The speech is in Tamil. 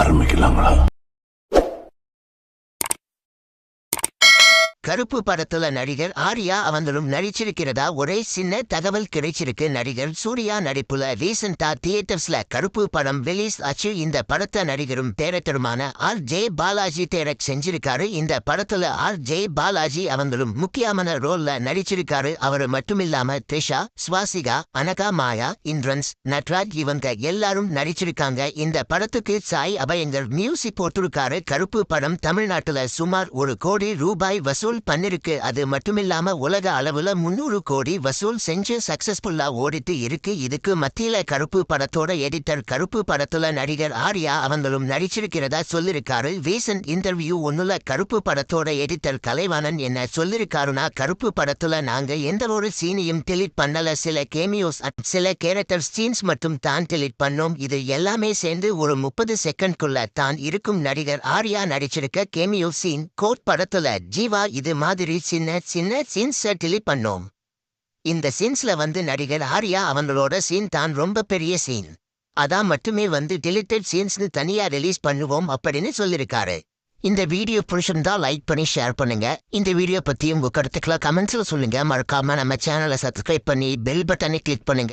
ஆரம்பிக்கலாங்களா? கருப்பு படத்துல நடிகர் ஆர்யா அவங்களும் நடிச்சிருக்கிறதா ஒரே சின்ன தகவல் கிடைச்சிருக்கு. நடிகர் சூர்யா நடிப்புல ரீசெண்டா தியேட்டர்ஸ்ல கருப்பு படம் ரிலீஸ் ஆச்சு. இந்த படத்தை நடிகரும் டைரக்டருமான R.J. பாலாஜி டைரக்ட் செஞ்சிருக்காரு. இந்த படத்துல R.J. பாலாஜி அவங்களும் முக்கியமான ரோல்ல நடிச்சிருக்காரு. அவரு மட்டுமில்லாம த்ரிஷா, ஸ்வாசிகா, அனகா, மாயா, இந்திரன்ஸ், நட்ராஜ் இவங்க எல்லாரும் நடிச்சிருக்காங்க. இந்த படத்துக்கு சாய் அபயங்கர் மியூசிக் போட்டிருக்காரு. கருப்பு படம் தமிழ்நாட்டுல சுமார் 1 கோடி ரூபாய் வசூல் பண்ணிருக்கு. அது மட்டுமில்லாம உலக அளவுல 300 கோடி வசூல் செஞ்சு சக்சஸ்ஃபுல்லா ஓடிட்டு இருக்கு. இதுக்கு மத்தியில கருப்பு படத்தோட எடிட்டர் கருப்பு படத்துல நடிகர் ஆர்யா அவங்களும் நடிச்சிருக்கிறதா சொல்லிருக்காரு. ரீசன்ட் இன்டர்வியூ ஒண்ணுல கருப்பு படத்தோட எடிட்டர் கலைவாணன் என்ன சொல்லிருக்காருன்னா, கருப்பு படத்துல நாங்க எந்த ஒரு சீனையும் டெலிட் பண்ணல. சில கேமியோஸ் சில கேரக்டர் சீன்ஸ் மட்டும் தான் டெலிட் பண்ணோம். இது எல்லாமே சேர்ந்து ஒரு 30 செகண்ட்குள்ள தான் இருக்கும். நடிகர் ஆர்யா நடிச்சிருக்க கேமியோ சீன் கோட் படத்துல ஜீவா இது மாதிரி சின்ன சின்ன சீன்ஸை டெலிட் பண்ணோம். இந்த சீன்ஸ்ல நடிகர் ஆர்யா அவங்களோட சீன் தான் ரொம்ப பெரிய சீன். அதான் மட்டுமே டெலிட்டட் சீன்ஸ்னு தனியா ரிலீஸ் பண்ணுவோம் அப்படின்னு சொல்லிருக்காரு. இந்த வீடியோ பிடிச்சிருந்தா லைக் பண்ணி ஷேர் பண்ணுங்க. இந்த வீடியோ பத்தி உங்க கருத்துக்களை கமெண்ட்ஸ்ல சொல்லுங்க. மறக்காம நம்ம சேனலை சப்ஸ்கிரைப் பண்ணி பெல் பட்டனை கிளிக் பண்ணுங்க.